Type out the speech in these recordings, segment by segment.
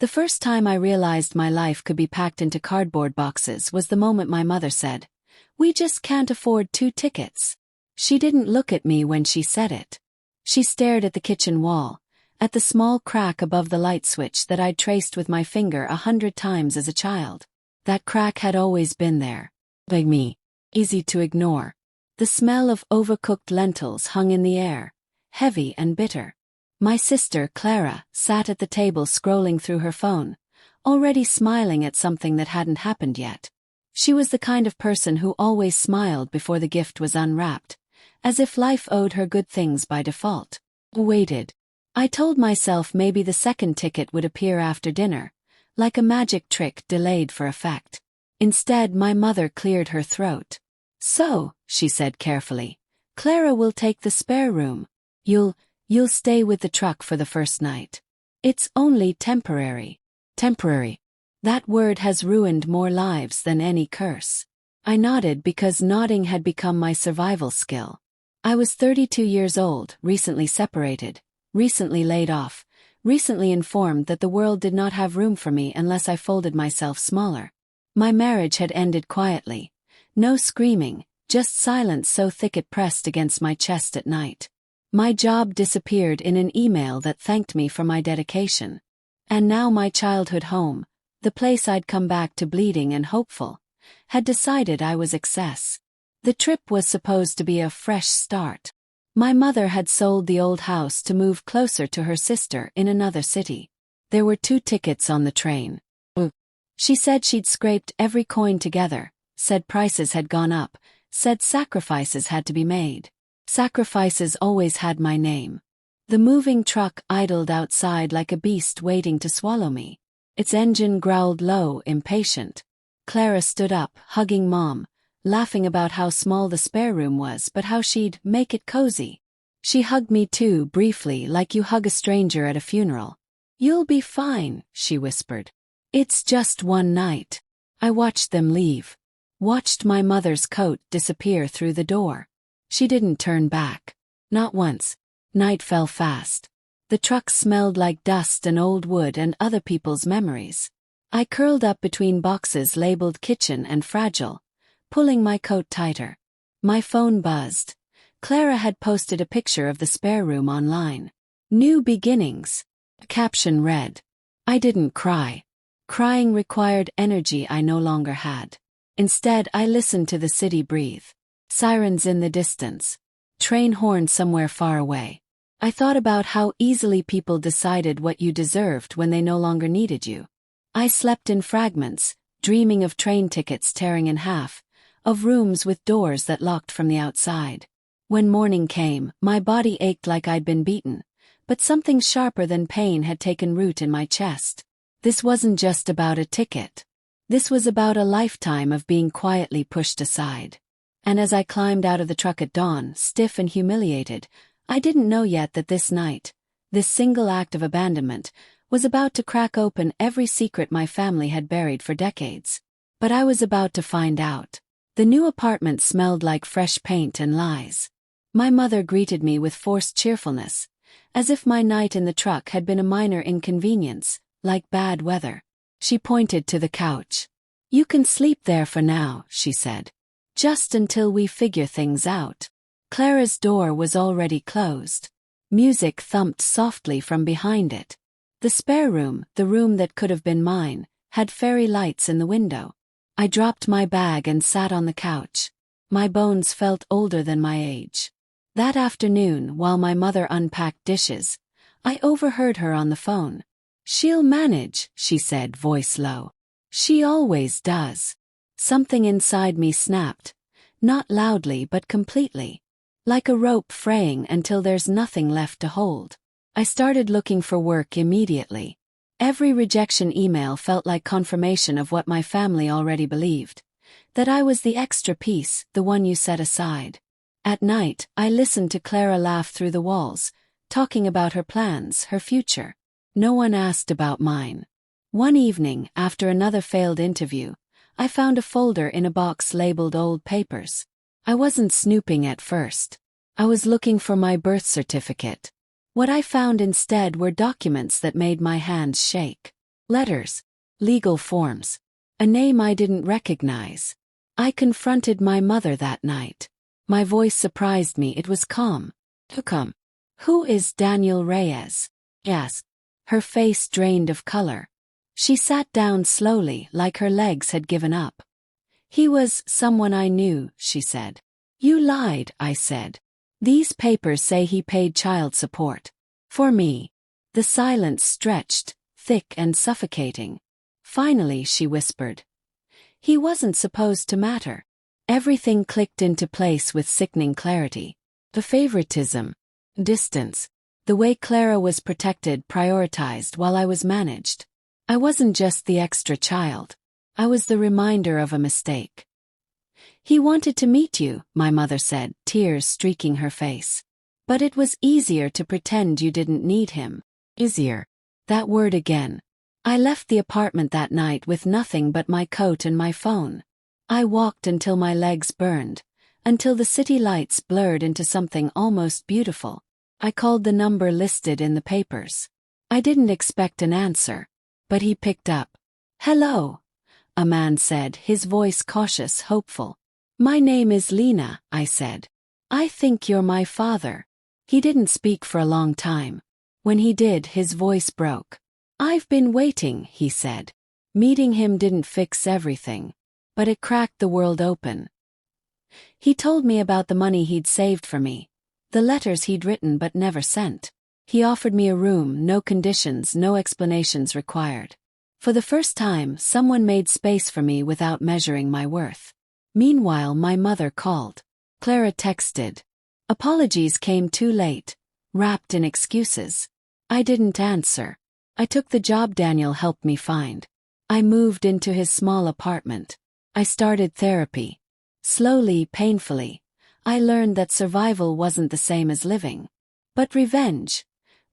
The first time I realized my life could be packed into cardboard boxes was the moment my mother said, "We just can't afford 2 tickets." She didn't look at me when she said it. She stared at the kitchen wall, at the small crack above the light switch that I'd traced with my finger 100 times as a child. That crack had always been there. Like me. Easy to ignore. The smell of overcooked lentils hung in the air, heavy and bitter. My sister, Clara, sat at the table scrolling through her phone, already smiling at something that hadn't happened yet. She was the kind of person who always smiled before the gift was unwrapped, as if life owed her good things by default. Waited. I told myself maybe the second ticket would appear after dinner, like a magic trick delayed for effect. Instead, my mother cleared her throat. "So," she said carefully, "Clara will take the spare room. You'll stay with the truck for the first night. It's only temporary." Temporary. That word has ruined more lives than any curse. I nodded because nodding had become my survival skill. I was 32 years old, recently separated, recently laid off, recently informed that the world did not have room for me unless I folded myself smaller. My marriage had ended quietly. No screaming, just silence so thick it pressed against my chest at night. My job disappeared in an email that thanked me for my dedication. And now my childhood home, the place I'd come back to bleeding and hopeful, had decided I was excess. The trip was supposed to be a fresh start. My mother had sold the old house to move closer to her sister in another city. There were 2 tickets on the train. She said she'd scraped every coin together, said prices had gone up, said sacrifices had to be made. Sacrifices always had my name. The moving truck idled outside like a beast waiting to swallow me. Its engine growled low, impatient. Clara stood up, hugging Mom, laughing about how small the spare room was but how she'd make it cozy. She hugged me too, briefly, like you hug a stranger at a funeral. "You'll be fine," she whispered. "It's just one night." I watched them leave. Watched my mother's coat disappear through the door. She didn't turn back. Not once. Night fell fast. The truck smelled like dust and old wood and other people's memories. I curled up between boxes labeled kitchen and fragile, pulling my coat tighter. My phone buzzed. Clara had posted a picture of the spare room online. "New beginnings." The caption read. I didn't cry. Crying required energy I no longer had. Instead, I listened to the city breathe. Sirens in the distance. Train horn somewhere far away. I thought about how easily people decided what you deserved when they no longer needed you. I slept in fragments, dreaming of train tickets tearing in half, of rooms with doors that locked from the outside. When morning came, my body ached like I'd been beaten, but something sharper than pain had taken root in my chest. This wasn't just about a ticket. This was about a lifetime of being quietly pushed aside. And as I climbed out of the truck at dawn, stiff and humiliated, I didn't know yet that this night, this single act of abandonment, was about to crack open every secret my family had buried for decades. But I was about to find out. The new apartment smelled like fresh paint and lies. My mother greeted me with forced cheerfulness, as if my night in the truck had been a minor inconvenience, like bad weather. She pointed to the couch. "You can sleep there for now," she said. "Just until we figure things out." Clara's door was already closed. Music thumped softly from behind it. The spare room, the room that could have been mine, had fairy lights in the window. I dropped my bag and sat on the couch. My bones felt older than my age. That afternoon, while my mother unpacked dishes, I overheard her on the phone. "She'll manage," she said, voice low. "She always does." Something inside me snapped, not loudly but completely. Like a rope fraying until there's nothing left to hold. I started looking for work immediately. Every rejection email felt like confirmation of what my family already believed. That I was the extra piece, the one you set aside. At night, I listened to Clara laugh through the walls, talking about her plans, her future. No one asked about mine. One evening, after another failed interview, I found a folder in a box labeled old papers. I wasn't snooping at first. I was looking for my birth certificate. What I found instead were documents that made my hands shake. Letters. Legal forms. A name I didn't recognize. I confronted my mother that night. My voice surprised me. It was calm. Come. Who is Daniel Reyes? Asked. Her face drained of color. She sat down slowly, like her legs had given up. He was someone I knew, she said. You lied, I said. These papers say he paid child support. For me. The silence stretched, thick and suffocating. Finally, she whispered. He wasn't supposed to matter. Everything clicked into place with sickening clarity. The favoritism. Distance. The way Clara was protected, prioritized while I was managed. I wasn't just the extra child. I was the reminder of a mistake. He wanted to meet you, my mother said, tears streaking her face. But it was easier to pretend you didn't need him. Easier. That word again. I left the apartment that night with nothing but my coat and my phone. I walked until my legs burned, until the city lights blurred into something almost beautiful. I called the number listed in the papers. I didn't expect an answer, but he picked up. Hello, a man said, his voice cautious, hopeful. My name is Lena, I said. I think you're my father. He didn't speak for a long time. When he did, his voice broke. I've been waiting, he said. Meeting him didn't fix everything, but it cracked the world open. He told me about the money he'd saved for me, the letters he'd written but never sent. He offered me a room, no conditions, no explanations required. For the first time, someone made space for me without measuring my worth. Meanwhile, my mother called. Clara texted. Apologies came too late, wrapped in excuses. I didn't answer. I took the job Daniel helped me find. I moved into his small apartment. I started therapy. Slowly, painfully, I learned that survival wasn't the same as living. But revenge,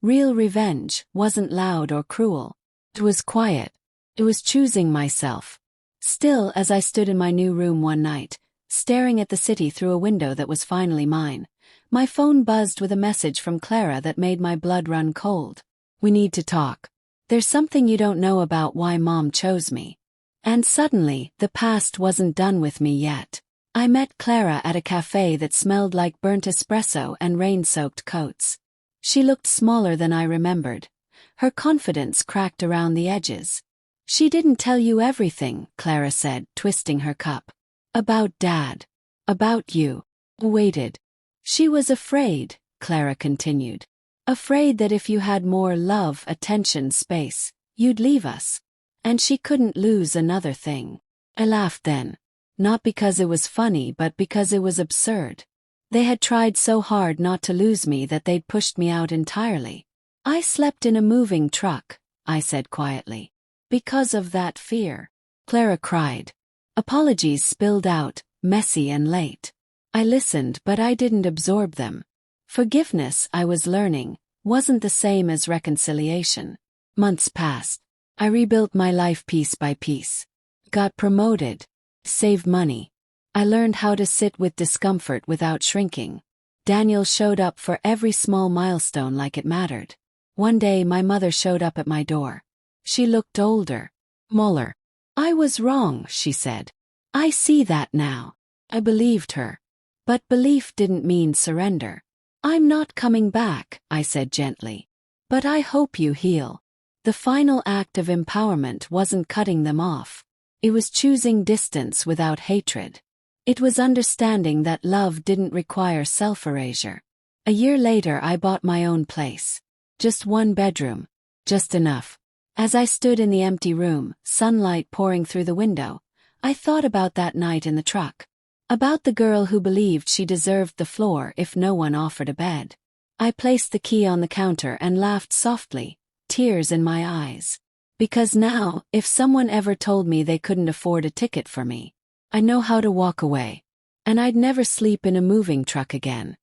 real revenge, wasn't loud or cruel. It was quiet. It was choosing myself. Still, as I stood in my new room one night, staring at the city through a window that was finally mine, my phone buzzed with a message from Clara that made my blood run cold. We need to talk. There's something you don't know about why Mom chose me. And suddenly, the past wasn't done with me yet. I met Clara at a cafe that smelled like burnt espresso and rain-soaked coats. She looked smaller than I remembered. Her confidence cracked around the edges. She didn't tell you everything, Clara said, twisting her cup. About Dad. About you. Waited. She was afraid, Clara continued. Afraid that if you had more love, attention, space, you'd leave us. And she couldn't lose another thing. I laughed then. Not because it was funny, but because it was absurd. They had tried so hard not to lose me that they'd pushed me out entirely. I slept in a moving truck, I said quietly. Because of that fear. Clara cried. Apologies spilled out, messy and late. I listened, but I didn't absorb them. Forgiveness, I was learning, wasn't the same as reconciliation. Months passed. I rebuilt my life piece by piece. Got promoted. Saved money. I learned how to sit with discomfort without shrinking. Daniel showed up for every small milestone like it mattered. One day my mother showed up at my door. She looked older. Muller. I was wrong, she said. I see that now. I believed her. But belief didn't mean surrender. I'm not coming back, I said gently. But I hope you heal. The final act of empowerment wasn't cutting them off. It was choosing distance without hatred. It was understanding that love didn't require self-erasure. A year later I bought my own place. Just one bedroom. Just enough. As I stood in the empty room, sunlight pouring through the window, I thought about that night in the truck. About the girl who believed she deserved the floor if no one offered a bed. I placed the key on the counter and laughed softly, tears in my eyes. Because now, if someone ever told me they couldn't afford a ticket for me, I know how to walk away. And I'd never sleep in a moving truck again.